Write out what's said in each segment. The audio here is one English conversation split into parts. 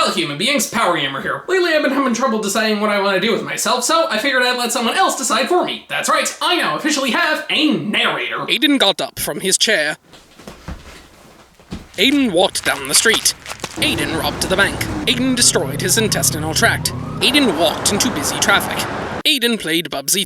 Hello human beings, PowerGamer here. Lately I've been having trouble deciding what I want to do with myself, so I figured I'd let someone else decide for me. That's right, I now officially have a narrator. Aidan got up from his chair. Aidan walked down the street. Aidan robbed the bank. Aidan destroyed his intestinal tract. Aidan walked into busy traffic. Aidan played Bubsy.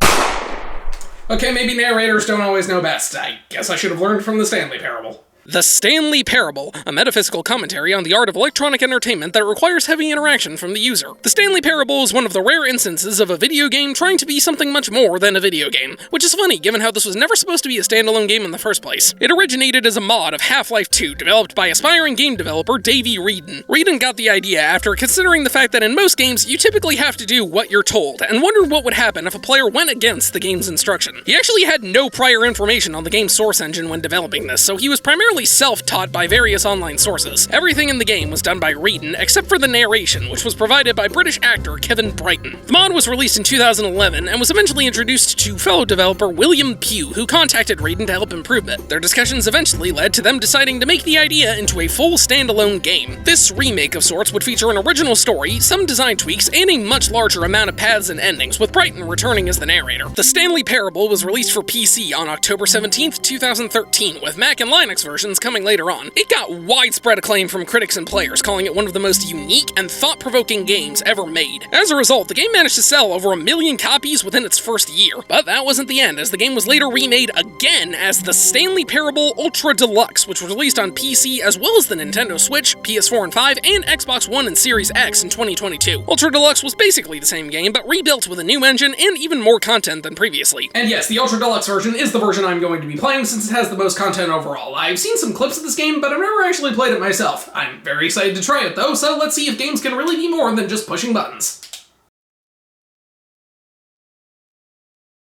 Okay, maybe narrators don't always know best. I guess I should have learned from the Stanley Parable. The Stanley Parable, a metaphysical commentary on the art of electronic entertainment that requires heavy interaction from the user. The Stanley Parable is one of the rare instances of a video game trying to be something much more than a video game, which is funny given how this was never supposed to be a standalone game in the first place. It originated as a mod of Half-Life 2, developed by aspiring game developer Davey Aidan. Aidan got the idea after considering the fact that in most games you typically have to do what you're told, and wondered what would happen if a player went against the game's instruction. He actually had no prior information on the game's source engine when developing this, so he was primarily self-taught by various online sources. Everything in the game was done by Aidan, except for the narration, which was provided by British actor Kevin Brighton. The mod was released in 2011, and was eventually introduced to fellow developer William Pugh, who contacted Aidan to help improve it. Their discussions eventually led to them deciding to make the idea into a full standalone game. This remake of sorts would feature an original story, some design tweaks, and a much larger amount of paths and endings, with Brighton returning as the narrator. The Stanley Parable was released for PC on October 17th, 2013, with Mac and Linux versions coming later on. It got widespread acclaim from critics and players, calling it one of the most unique and thought-provoking games ever made. As a result, the game managed to sell over 1 million copies within its first year. But that wasn't the end, as the game was later remade again as the Stanley Parable Ultra Deluxe, which was released on PC as well as the Nintendo Switch, PS4 and 5, and Xbox One and Series X in 2022. Ultra Deluxe was basically the same game, but rebuilt with a new engine and even more content than previously. And yes, the Ultra Deluxe version is the version I'm going to be playing since it has the most content overall. I've seen some clips of this game, but I've never actually played it myself. I'm very excited to try it though, so let's see if games can really be more than just pushing buttons.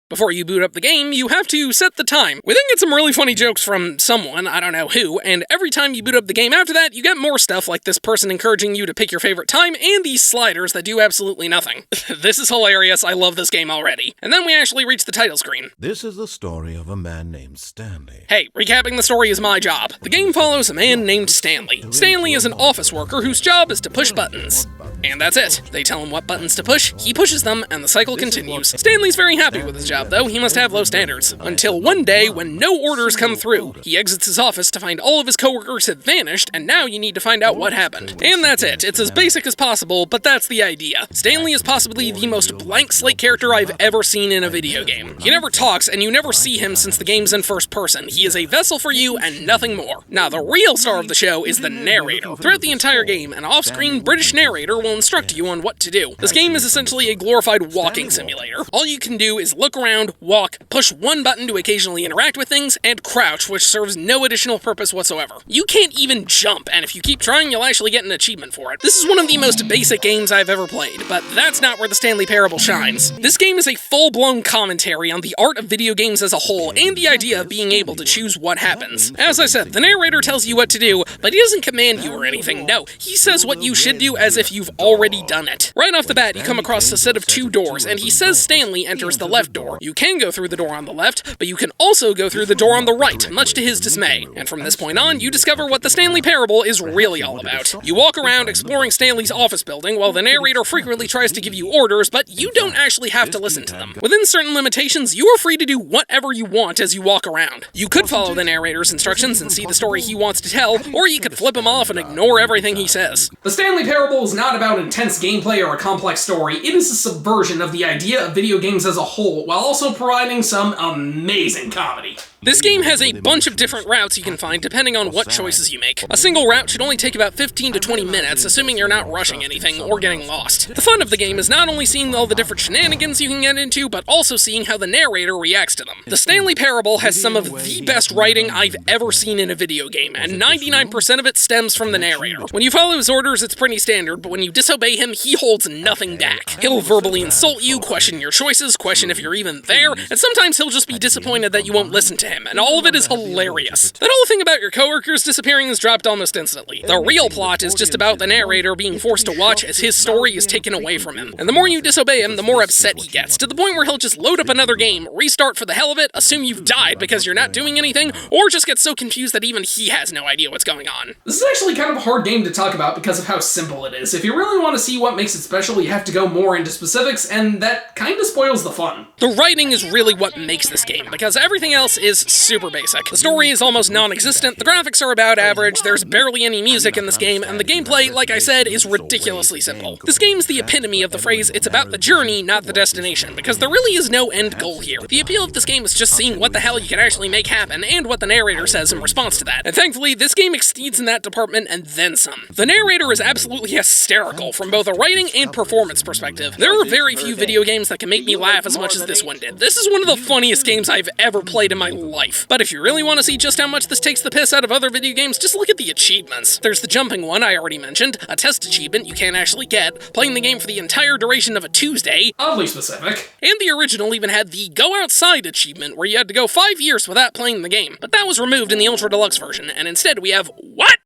Before you boot up the game, you have to set the time. We then get some really funny jokes from someone, I don't know who, and every time you boot up the game after that, you get more stuff like this person encouraging you to pick your favorite time and these sliders that do absolutely nothing. This is hilarious, I love this game already. And then we actually reach the title screen. This is the story of a man named Stanley. Hey, recapping the story is my job. The game follows a man named Stanley. Stanley is an office worker whose job is to push buttons. And that's it. They tell him what buttons to push, he pushes them, and the cycle continues. Stanley's very happy with his job, though he must have low standards. Until one day, when no orders come through, he exits his office to find all of his coworkers have vanished, and now you need to find out what happened. And that's it. It's as basic as possible, but that's the idea. Stanley is possibly the most blank slate character I've ever seen in a video game. He never talks, and you never see him since the game's in first person. He is a vessel for you, and nothing more. Now, the real star of the show is the narrator. Throughout the entire game, an off-screen British narrator will instruct you on what to do. This game is essentially a glorified walking simulator. All you can do is look around, walk, push one button to occasionally interact with things, and crouch, which serves no additional purpose whatsoever. You can't even jump, and if you keep trying, you'll actually get an achievement for it. This is one of the most basic games I've ever played, but that's not where the Stanley Parable shines. This game is a full-blown commentary on the art of video games as a whole, and the idea of being able to choose what happens. As I said, the narrator tells you what to do, but he doesn't command you or anything. No, he says what you should do as if you've already done it. Right off the bat, you come across a set of 2 doors, and he says Stanley enters the left door. You can go through the door on the left, but you can also go through the door on the right, much to his dismay. And from this point on, you discover what the Stanley Parable is really all about. You walk around exploring Stanley's office building, while the narrator frequently tries to give you orders, but you don't actually have to listen to them. Within certain limitations, you are free to do whatever you want as you walk around. You could follow the narrator's instructions and see the story he wants to tell, or you could flip him off and ignore everything he says. The Stanley Parable is not about intense gameplay or a complex story. It is a subversion of the idea of video games as a whole, while also providing some amazing comedy. This game has a bunch of different routes you can find depending on what choices you make. A single route should only take about 15 to 20 minutes, assuming you're not rushing anything or getting lost. The fun of the game is not only seeing all the different shenanigans you can get into, but also seeing how the narrator reacts to them. The Stanley Parable has some of the best writing I've ever seen in a video game, and 99% of it stems from the narrator. When you follow his orders, it's pretty standard, but when you disobey him, he holds nothing back. He'll verbally insult you, question your choices, question if you're even there, and sometimes he'll just be disappointed that you won't listen to him. him, and all of it is hilarious. That whole thing about your coworkers disappearing is dropped almost instantly. The real plot is just about the narrator being forced to watch as his story is taken away from him. And the more you disobey him, the more upset he gets, to the point where he'll just load up another game, restart for the hell of it, assume you've died because you're not doing anything, or just get so confused that even he has no idea what's going on. This is actually kind of a hard game to talk about because of how simple it is. If you really want to see what makes it special, you have to go more into specifics, and that kind of spoils the fun. The writing is really what makes this game, because everything else is super basic. The story is almost non-existent, the graphics are about average, there's barely any music in this game, and the gameplay, like I said, is ridiculously simple. This game's the epitome of the phrase, it's about the journey, not the destination, because there really is no end goal here. The appeal of this game is just seeing what the hell you can actually make happen, and what the narrator says in response to that. And thankfully, this game exceeds in that department and then some. The narrator is absolutely hysterical from both a writing and performance perspective. There are very few video games that can make me laugh as much as this one did. This is one of the funniest games I've ever played in my life. But if you really want to see just how much this takes the piss out of other video games, just look at the achievements. There's the jumping one I already mentioned, a test achievement you can't actually get, playing the game for the entire duration of a Tuesday, Oddly specific. and the original even had the Go Outside achievement where you had to go 5 years without playing the game. But that was removed in the Ultra Deluxe version, and instead we have, what?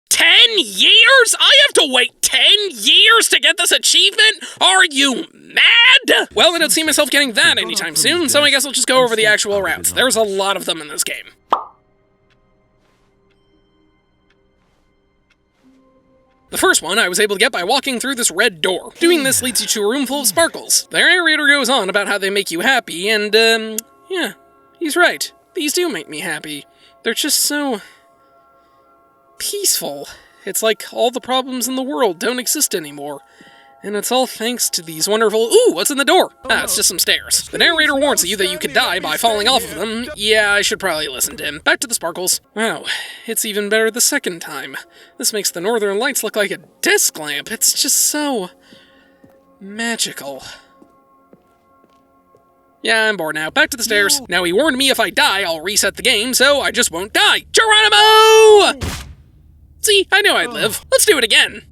10 years? I have to wait 10 years to get this achievement? Are you mad? Well, I don't see myself getting that anytime soon, so I guess I'll just go over the actual routes. There's a lot of them in this game. The first one I was able to get by walking through this red door. Doing this leads you to a room full of sparkles. The narrator goes on about how they make you happy, and, yeah, he's right. These do make me happy. They're just so peaceful. It's like all the problems in the world don't exist anymore. And it's all thanks to these wonderful— ooh, what's in the door? Ah, it's just some stairs. The narrator warns you that you could die by falling off of them. Yeah, I should probably listen to him. Back to the sparkles. Wow, it's even better the second time. This makes the northern lights look like a desk lamp. It's just so magical. Yeah, I'm bored now. Back to the stairs. Now he warned me if I die, I'll reset the game, so I just won't die. Geronimo! See, I knew I'd live. Let's do it again.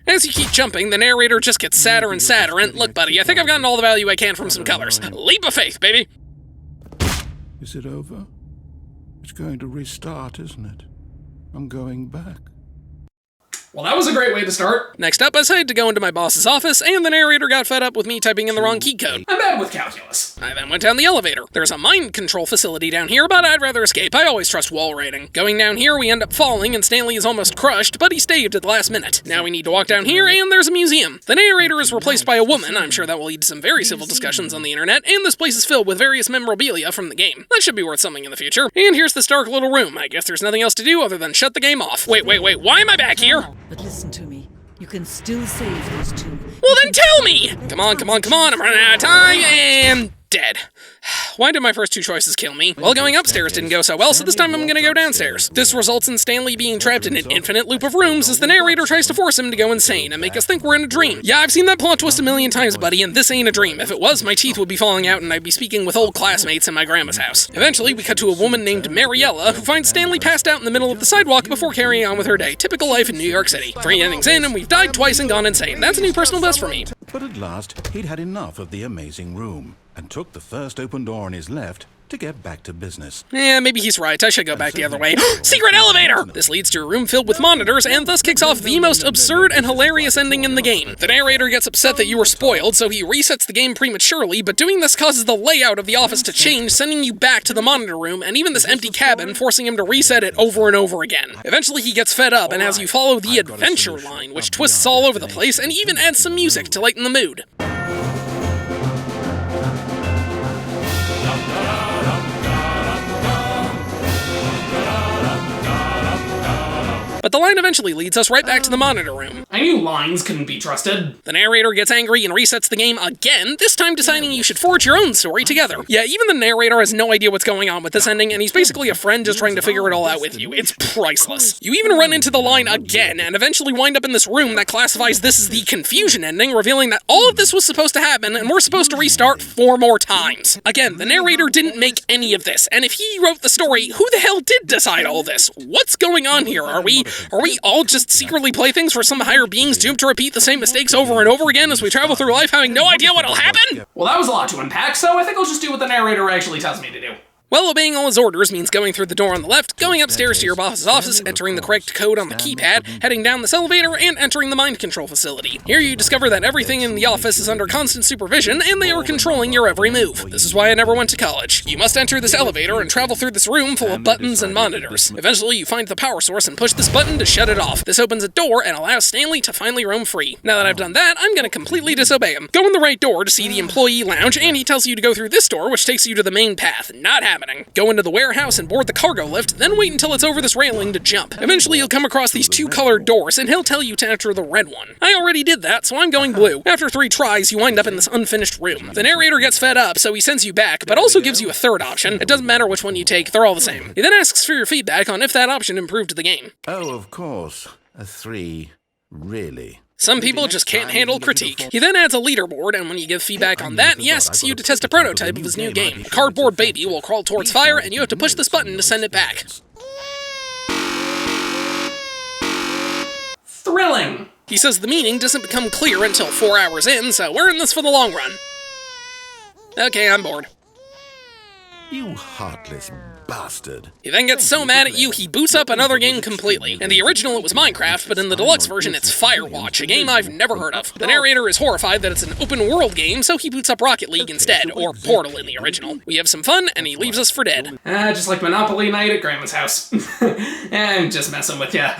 As you keep jumping, the narrator just gets sadder and sadder, and look, buddy, I think I've gotten all the value I can from some colors. Leap of faith, baby! Is it over? It's going to restart, isn't it? I'm going back. Well, that was a great way to start. Next up, I decided to go into my boss's office, and the narrator got fed up with me typing in the wrong key code. I'm bad with calculus. I then went down the elevator. There's a mind control facility down here, but I'd rather escape. I always trust wall rating. Going down here, we end up falling, and Stanley is almost crushed, but he staved at the last minute. Now we need to walk down here, and there's a museum. The narrator is replaced by a woman. I'm sure that will lead to some very civil discussions on the internet, and this place is filled with various memorabilia from the game. That should be worth something in the future. And here's this dark little room. I guess there's nothing else to do other than shut the game off. Wait, why am I back here? But listen to me. You can still save those two. Well then tell me! Come on, I'm running out of time, and dead. Why did my first two choices kill me? Well, going upstairs didn't go so well, so this time I'm gonna go downstairs. This results in Stanley being trapped in an infinite loop of rooms as the narrator tries to force him to go insane and make us think we're in a dream. Yeah, I've seen that plot twist a million times, buddy, and this ain't a dream. If it was, my teeth would be falling out and I'd be speaking with old classmates in my grandma's house. Eventually, we cut to a woman named Mariella, who finds Stanley passed out in the middle of the sidewalk before carrying on with her day. Typical life in New York City. 3 endings in, and we've died twice and gone insane. That's a new personal best for me. But at last, he'd had enough of the amazing room and took the first open door on his left to get back to business. Yeah, maybe he's right. I should go back the other way. Secret elevator! This leads to a room filled with monitors and thus kicks off the most absurd and hilarious ending in the game. The narrator gets upset that you were spoiled, so he resets the game prematurely, but doing this causes the layout of the office to change, sending you back to the monitor room and even this empty cabin, forcing him to reset it over and over again. Eventually he gets fed up and has you follow the adventure line, which twists all over the place and even adds some music to lighten the mood. But the line eventually leads us right back to the monitor room. I knew lines couldn't be trusted. The narrator gets angry and resets the game again, this time deciding you should forge your own story together. Yeah, even the narrator has no idea what's going on with this ending, and he's basically a friend just trying to figure it all out with you. It's priceless. You even run into the line again, and eventually wind up in this room that classifies this as the confusion ending, revealing that all of this was supposed to happen, and we're supposed to restart 4 more times. Again, the narrator didn't make any of this, and if he wrote the story, who the hell did decide all this? What's going on here? Are we all just secretly playthings for some higher beings doomed to repeat the same mistakes over and over again as we travel through life having no idea what'll happen? Well, that was a lot to unpack, so I think I'll just do what the narrator actually tells me to do. Well, obeying all his orders means going through the door on the left, going upstairs to your boss's office, entering the correct code on the keypad, heading down this elevator, and entering the mind control facility. Here you discover that everything in the office is under constant supervision, and they are controlling your every move. This is why I never went to college. You must enter this elevator and travel through this room full of buttons and monitors. Eventually, you find the power source and push this button to shut it off. This opens a door and allows Stanley to finally roam free. Now that I've done that, I'm gonna completely disobey him. Go in the right door to see the employee lounge, and he tells you to go through this door, which takes you to the main path. Not happening. Go into the warehouse and board the cargo lift, then wait until it's over this railing to jump. Eventually you'll come across these two colored doors, and he'll tell you to enter the red one. I already did that, so I'm going blue. After 3 tries, you wind up in this unfinished room. The narrator gets fed up, so he sends you back, but also gives you a third option. It doesn't matter which one you take, they're all the same. He then asks for your feedback on if that option improved the game. Oh, of course. A 3. Really? Some people just can't handle critique. He then adds a leaderboard, and when you give feedback on that, he asks you to test a prototype of his new game. A cardboard baby will crawl towards fire, and you have to push this button to send it back. Thrilling! He says the meaning doesn't become clear until 4 hours in, so we're in this for the long run. Okay, I'm bored. You heartless bastard. He then gets so mad at you, he boots up another game completely. In the original, it was Minecraft, but in the deluxe version, it's Firewatch, a game I've never heard of. The narrator is horrified that it's an open-world game, so he boots up Rocket League instead, or Portal in the original. We have some fun, and he leaves us for dead. Just like Monopoly night at Grandma's house. I'm just messing with ya.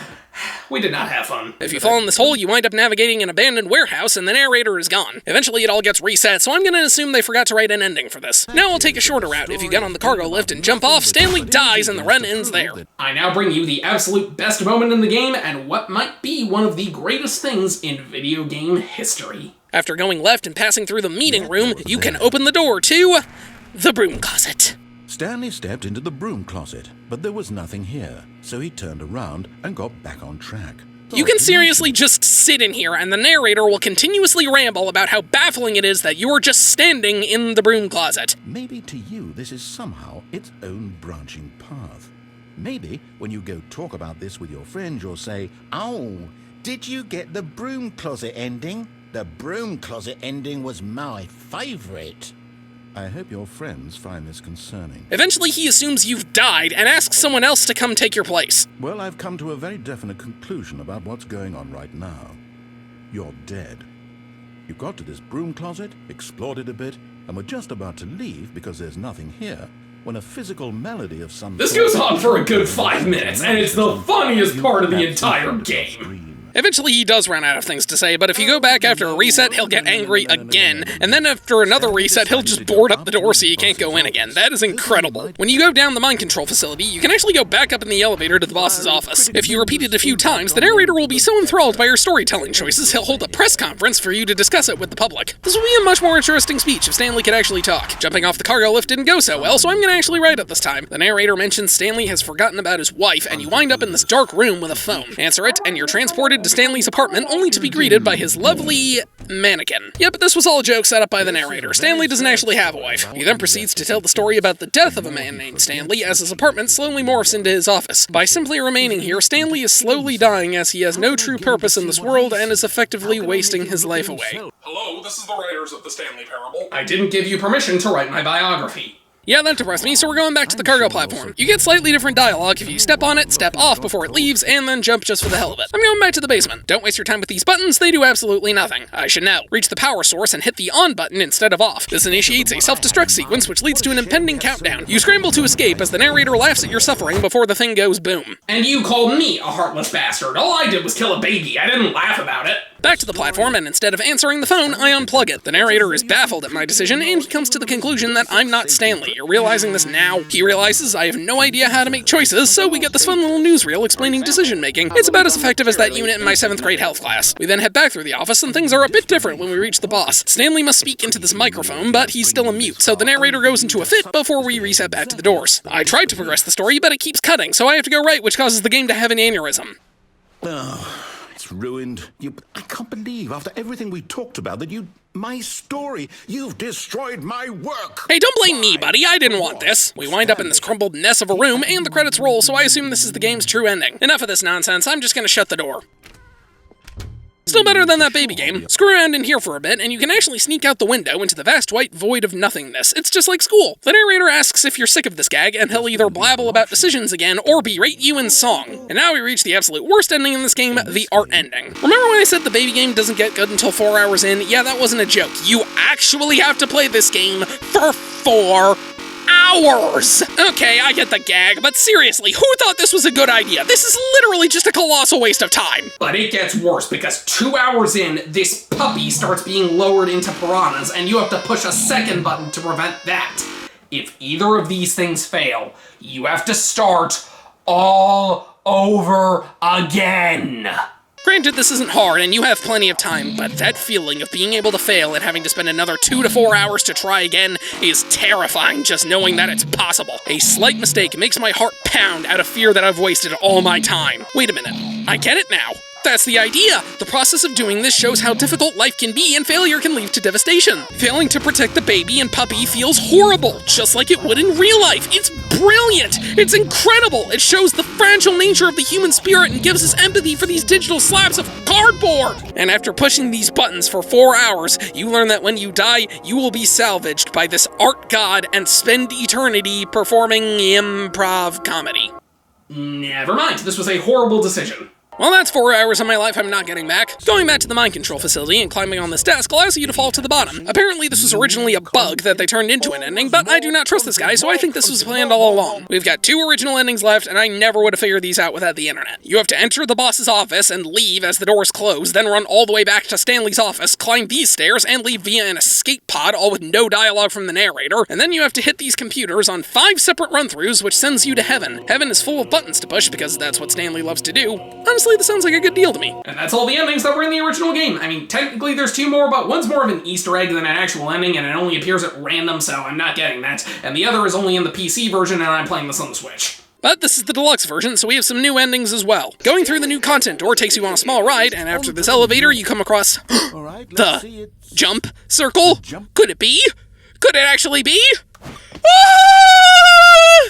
We did not have fun. If you fall in this hole, you wind up navigating an abandoned warehouse, and the narrator is gone. Eventually, it all gets reset, so I'm gonna assume they forgot to write an ending for this. Now I'll take a shorter route. If you get on the cargo lift and jump off, Stanley dies, and the run ends there. I now bring you the absolute best moment in the game, and what might be one of the greatest things in video game history. After going left and passing through the meeting room, you can open the door to the broom closet. Stanley stepped into the broom closet, but there was nothing here, so he turned around and got back on track. You can seriously just sit in here, and the narrator will continuously ramble about how baffling it is that you're just standing in the broom closet. Maybe to you this is somehow its own branching path. Maybe when you go talk about this with your friends, you'll say, "Oh, did you get the broom closet ending? The broom closet ending was my favorite." I hope your friends find this concerning. Eventually, he assumes you've died and asks someone else to come take your place. Well, I've come to a very definite conclusion about what's going on right now. You're dead. You got to this broom closet, explored it a bit, and were just about to leave because there's nothing here, when a physical melody of some This goes on for a good 5 minutes, and it's the funniest part of the entire game. Eventually he does run out of things to say, but if you go back after a reset, he'll get angry again, and then after another reset, he'll just board up the door so you can't go in again. That is incredible. When you go down the mind control facility, you can actually go back up in the elevator to the boss's office. If you repeat it a few times, the narrator will be so enthralled by your storytelling choices, he'll hold a press conference for you to discuss it with the public. This will be a much more interesting speech if Stanley could actually talk. Jumping off the cargo lift didn't go so well, so I'm gonna actually write it this time. The narrator mentions Stanley has forgotten about his wife, and you wind up in this dark room with a phone. Answer it, and you're transported to Stanley's apartment, only to be greeted by his lovely mannequin. Yep, this was all a joke set up by the narrator. Stanley doesn't actually have a wife. He then proceeds to tell the story about the death of a man named Stanley as his apartment slowly morphs into his office. By simply remaining here, Stanley is slowly dying as he has no true purpose in this world and is effectively wasting his life away. Hello, this is the writers of the Stanley Parable. I didn't give you permission to write my biography. Yeah, that depressed me, so we're going back to the cargo platform. You get slightly different dialogue if you step on it, step off before it leaves, and then jump just for the hell of it. I'm going back to the basement. Don't waste your time with these buttons, they do absolutely nothing. I should know. Reach the power source and hit the on button instead of off. This initiates a self-destruct sequence which leads to an impending countdown. You scramble to escape as the narrator laughs at your suffering before the thing goes boom. And you called me a heartless bastard. All I did was kill a baby. I didn't laugh about it. Back to the platform, and instead of answering the phone, I unplug it. The narrator is baffled at my decision, and he comes to the conclusion that I'm not Stanley. You're realizing this now. He realizes I have no idea how to make choices, so we get this fun little newsreel explaining decision-making. It's about as effective as that unit in my 7th grade health class. We then head back through the office, and things are a bit different when we reach the boss. Stanley must speak into this microphone, but he's still a mute, so the narrator goes into a fit before we reset back to the doors. I tried to progress the story, but it keeps cutting, so I have to go right, which causes the game to have an aneurysm. It's ruined. I can't believe, after everything we talked about, that my story, you've destroyed my work. Hey, don't blame me, buddy. I didn't want this. We wind up in this crumbled mess of a room, and the credits roll, so I assume this is the game's true ending. Enough of this nonsense. I'm just gonna shut the door. Still better better than that baby game. Screw around in here for a bit, and you can actually sneak out the window into the vast white void of nothingness. It's just like school. The narrator asks if you're sick of this gag, and he'll either blabble about decisions again or berate you in song. And now we reach the absolute worst ending in this game, the art ending. Remember when I said the baby game doesn't get good until 4 hours in? Yeah, that wasn't a joke. You actually have to play this game for 4 hours! Okay, I get the gag, but seriously, who thought this was a good idea? This is literally just a colossal waste of time. But it gets worse, because 2 hours in, this puppy starts being lowered into piranhas, and you have to push a second button to prevent that. If either of these things fail, you have to start all over again. Granted, this isn't hard, and you have plenty of time, but that feeling of being able to fail and having to spend another 2 to 4 hours to try again is terrifying, just knowing that it's possible. A slight mistake makes my heart pound out of fear that I've wasted all my time. Wait a minute, I get it now. That's the idea! The process of doing this shows how difficult life can be, and failure can lead to devastation. Failing to protect the baby and puppy feels horrible, just like it would in real life. It's brilliant! It's incredible! It shows the fragile nature of the human spirit and gives us empathy for these digital slabs of cardboard! And after pushing these buttons for 4 hours, you learn that when you die, you will be salvaged by this art god and spend eternity performing improv comedy. Never mind, this was a horrible decision. Well, that's 4 hours of my life I'm not getting back. Going back to the mind control facility and climbing on this desk allows you to fall to the bottom. Apparently this was originally a bug that they turned into an ending, but I do not trust this guy, so I think this was planned all along. We've got 2 original endings left, and I never would have figured these out without the internet. You have to enter the boss's office and leave as the doors close, then run all the way back to Stanley's office, climb these stairs, and leave via an escape pod, all with no dialogue from the narrator, and then you have to hit these computers on 5 separate run-throughs, which sends you to heaven. Heaven is full of buttons to push, because that's what Stanley loves to do. Honestly, this sounds like a good deal to me. And that's all the endings that were in the original game. I mean, technically there's 2 more, but one's more of an Easter egg than an actual ending, and it only appears at random, so I'm not getting that. And the other is only in the PC version, and I'm playing this on the Switch. But this is the deluxe version, so we have some new endings as well. Going through the new content door takes you on a small ride, and after this elevator, you come across the jump circle. Could it be? Could it actually be?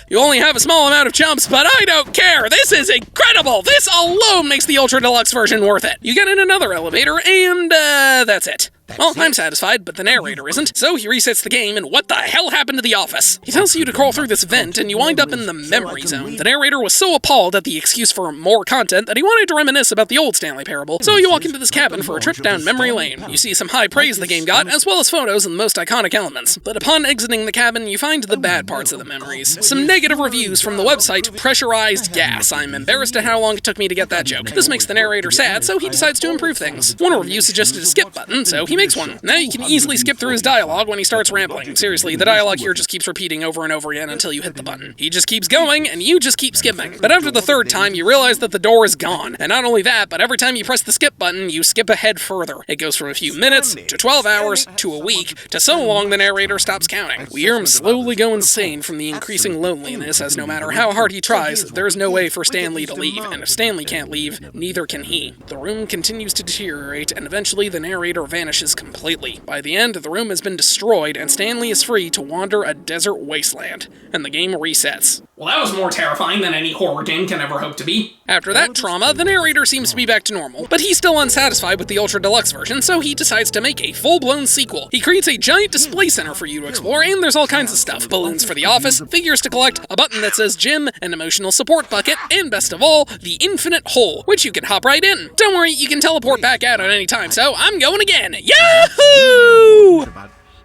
You only have a small amount of jumps, but I don't care! This is incredible! This alone makes the Ultra Deluxe version worth it! You get in another elevator, and that's it. Well, I'm satisfied, but the narrator isn't, so he resets the game, and what the hell happened to the office? He tells you to crawl through this vent, and you wind up in the memory zone. The narrator was so appalled at the excuse for more content that he wanted to reminisce about the old Stanley Parable, so you walk into this cabin for a trip down memory lane. You see some high praise the game got, as well as photos and the most iconic elements. But upon exiting the cabin, you find the bad parts of the memories. Some negative reviews from the website Pressurized Gas. I'm embarrassed at how long it took me to get that joke. This makes the narrator sad, so he decides to improve things. One review suggested a skip button, so he makes one. Now you can easily skip through his dialogue when he starts rambling. Seriously, the dialogue here just keeps repeating over and over again until you hit the button. He just keeps going, and you just keep skipping. But after the 3rd time, you realize that the door is gone. And not only that, but every time you press the skip button, you skip ahead further. It goes from a few minutes, to 12 hours, to a week, to so long the narrator stops counting. We hear him slowly go insane from the increasing loneliness, as no matter how hard he tries, there's no way for Stanley to leave, and if Stanley can't leave, neither can he. The room continues to deteriorate, and eventually the narrator vanishes completely. By the end, the room has been destroyed, and Stanley is free to wander a desert wasteland, and the game resets. Well, that was more terrifying than any horror game can ever hope to be. After that trauma, the narrator seems to be back to normal, but he's still unsatisfied with the Ultra Deluxe version, so he decides to make a full-blown sequel. He creates a giant display center for you to explore, and there's all kinds of stuff. Balloons for the office, figures to collect, a button that says gym, an emotional support bucket, and best of all, the infinite hole, which you can hop right in. Don't worry, you can teleport back out at any time, so I'm going again. Yahoo!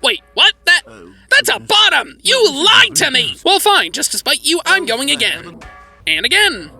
Wait, what? That's a bottom! You lied to me! Well, fine, just to spite you, I'm going again. And again.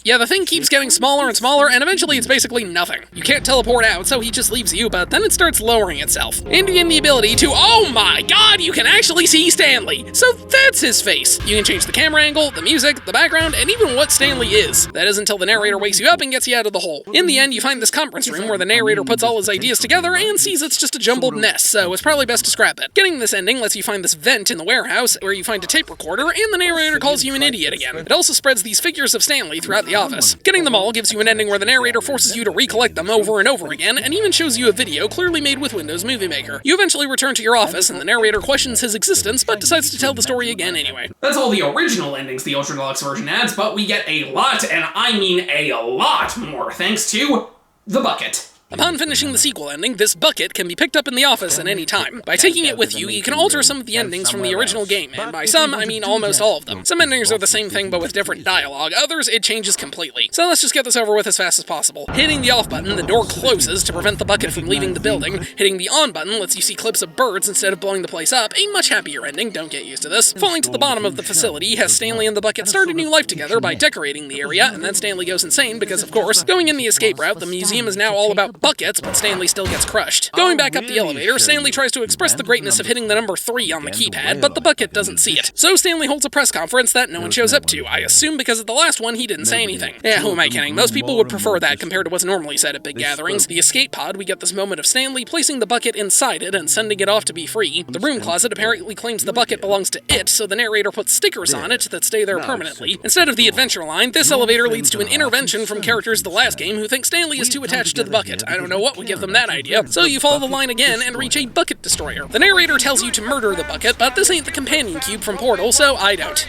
Yeah, the thing keeps getting smaller and smaller, and eventually it's basically nothing. You can't teleport out, so he just leaves you, but then it starts lowering itself. And you gain the ability to, oh my god, you can actually see Stanley! So that's his face. You can change the camera angle, the music, the background, and even what Stanley is. That is until the narrator wakes you up and gets you out of the hole. In the end, you find this conference room where the narrator puts all his ideas together and sees it's just a jumbled mess, so it's probably best to scrap it. Getting this ending lets you find this vent in the warehouse, where you find a tape recorder, and the narrator calls you an idiot again. It also spreads these figures of Stanley throughout the office. Getting them all gives you an ending where the narrator forces you to recollect them over and over again, and even shows you a video clearly made with Windows Movie Maker. You eventually return to your office, and the narrator questions his existence, but decides to tell the story again anyway. That's all the original endings the Ultra Deluxe version adds, but we get a lot, and I mean a lot more, thanks to the bucket. Upon finishing the sequel ending, this bucket can be picked up in the office at any time. By taking it with you, you can alter some of the endings from the original game, and by some, I mean almost all of them. Some endings are the same thing but with different dialogue, others it changes completely. So let's just get this over with as fast as possible. Hitting the off button, the door closes to prevent the bucket from leaving the building. Hitting the on button lets you see clips of birds instead of blowing the place up, a much happier ending, don't get used to this. Falling to the bottom of the facility has Stanley and the bucket start a new life together by decorating the area, and then Stanley goes insane because, of course, going in the escape route, the museum is now all about buckets, but Stanley still gets crushed. Going back up the elevator, Stanley tries to express the greatness of hitting the number 3 on the keypad, but the bucket doesn't see it. So Stanley holds a press conference that no one shows up to. I assume because at the last one he didn't say anything. Yeah, who am I kidding? Most people would prefer that compared to what's normally said at big gatherings. The escape pod, we get this moment of Stanley placing the bucket inside it and sending it off to be free. The broom closet apparently claims the bucket belongs to it, so the narrator puts stickers on it that stay there permanently. Instead of the adventure line, this elevator leads to an intervention from characters of the last game who think Stanley is too attached to the bucket. I don't know what would give them that idea, so you follow the line again and reach a bucket destroyer. The narrator tells you to murder the bucket, but this ain't the companion cube from Portal, so I don't.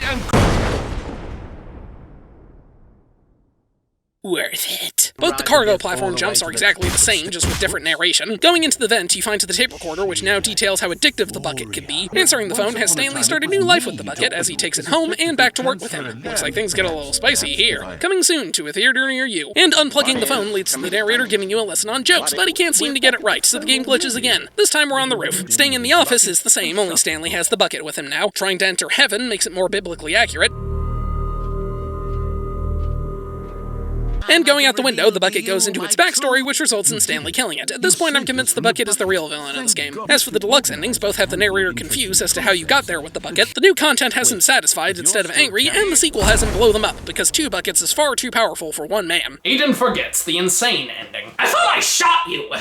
Worth it. Both the cargo platform jumps are exactly the same, just with different narration. Going into the vent, you find the tape recorder, which now details how addictive the bucket can be. Answering the phone has Stanley start a new life with the bucket as he takes it home and back to work with him. Looks like things get a little spicy here. Coming soon to a theater near you. And unplugging the phone leads to the narrator giving you a lesson on jokes, but he can't seem to get it right, so the game glitches again. This time we're on the roof. Staying in the office is the same, only Stanley has the bucket with him now. Trying to enter heaven makes it more biblically accurate. And going out the window, the bucket goes into its backstory, which results in Stanley killing it. At this point, I'm convinced the bucket is the real villain in this game. As for the deluxe endings, both have the narrator confused as to how you got there with the bucket. The new content has him satisfied instead of angry, and the sequel has him blow them up, because 2 buckets is far too powerful for one man. Aidan forgets the insane ending. I thought I shot you!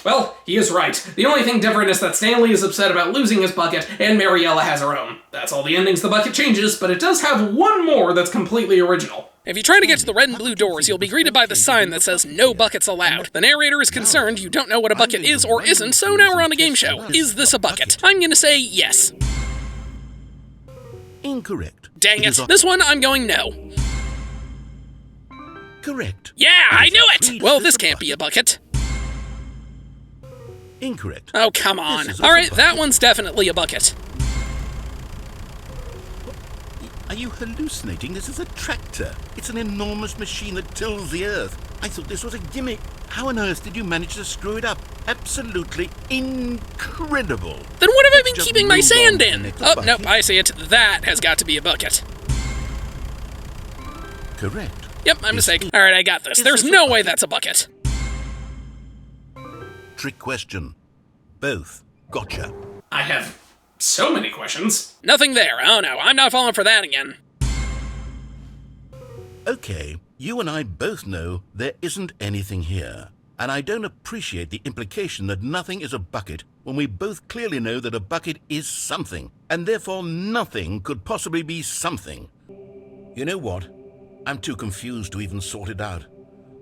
Well, he is right. The only thing different is that Stanley is upset about losing his bucket, and Mariella has her own. That's all the endings the bucket changes, but it does have one more that's completely original. If you try to get to the red and blue doors, you'll be greeted by the sign that says, "No buckets allowed." The narrator is concerned you don't know what a bucket is or isn't, so now we're on a game show. Is this a bucket? I'm gonna say yes. Incorrect. Dang it. This one, I'm going no. Correct. Yeah, I knew it! Well, this can't be a bucket. Incorrect. Oh, come on. Alright, that one's definitely a bucket. Are you hallucinating? This is a tractor. It's an enormous machine that tills the earth. I thought this was a gimmick. How on earth did you manage to screw it up? Absolutely incredible. Then what have I been keeping my sand in? Oh, nope, I see it. That has got to be a bucket. Correct. Yep, my mistake. Alright, I got this. There's no way that's a bucket. Trick question. Both. Gotcha. I have so many questions. Nothing there. Oh no, I'm not falling for that again. Okay, you and I both know there isn't anything here. And I don't appreciate the implication that nothing is a bucket when we both clearly know that a bucket is something, and therefore nothing could possibly be something. You know what? I'm too confused to even sort it out.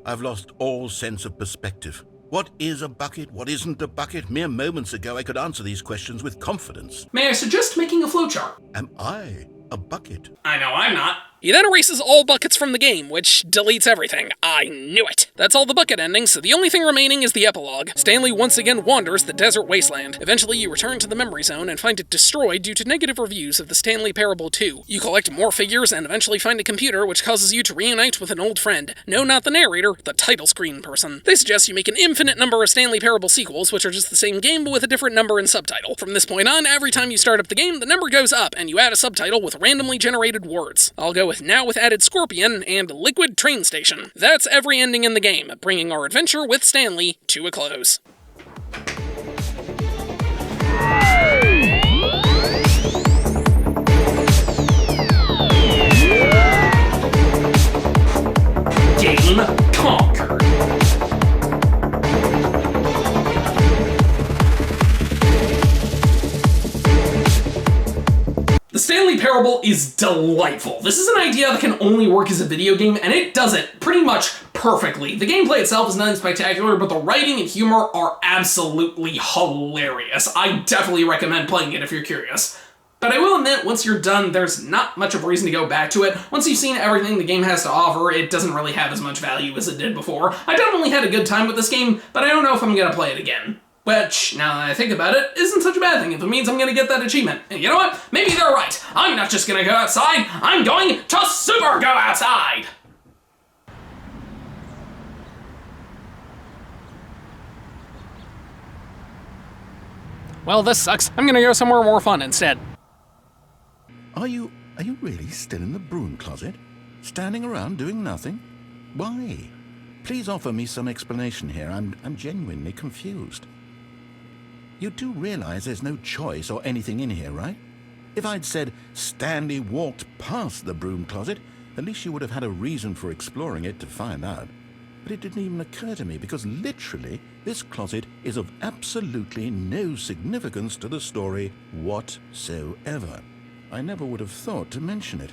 I've lost all sense of perspective. What is a bucket? What isn't a bucket? Mere moments ago I could answer these questions with confidence. May I suggest making a flowchart? Am I a bucket? I know I'm not. He then erases all buckets from the game, which deletes everything. I knew it. That's all the bucket endings, so the only thing remaining is the epilogue. Stanley once again wanders the desert wasteland. Eventually, you return to the memory zone and find it destroyed due to negative reviews of the Stanley Parable 2. You collect more figures and eventually find a computer which causes you to reunite with an old friend. No, not the narrator, the title screen person. They suggest you make an infinite number of Stanley Parable sequels, which are just the same game but with a different number and subtitle. From this point on, every time you start up the game, the number goes up and you add a subtitle with randomly generated words. I'll go with now with added Scorpion and Liquid Train Station. That's every ending in the game, bringing our adventure with Stanley to a close. Game conquered. The Stanley Parable is delightful. This is an idea that can only work as a video game, and it does it pretty much perfectly. The gameplay itself is nothing spectacular, but the writing and humor are absolutely hilarious. I definitely recommend playing it if you're curious. But I will admit, once you're done, there's not much of a reason to go back to it. Once you've seen everything the game has to offer, it doesn't really have as much value as it did before. I definitely had a good time with this game, but I don't know if I'm gonna play it again. Which, now that I think about it, isn't such a bad thing if it means I'm gonna get that achievement. And you know what? Maybe they're right. I'm not just gonna go outside, I'm going to super go outside! Well, this sucks. I'm gonna go somewhere more fun instead. Are you really still in the broom closet? Standing around doing nothing? Why? Please offer me some explanation here. I'm genuinely confused. You do realize there's no choice or anything in here, right? If I'd said Stanley walked past the broom closet, at least you would have had a reason for exploring it to find out. But it didn't even occur to me because literally this closet is of absolutely no significance to the story whatsoever. I never would have thought to mention it.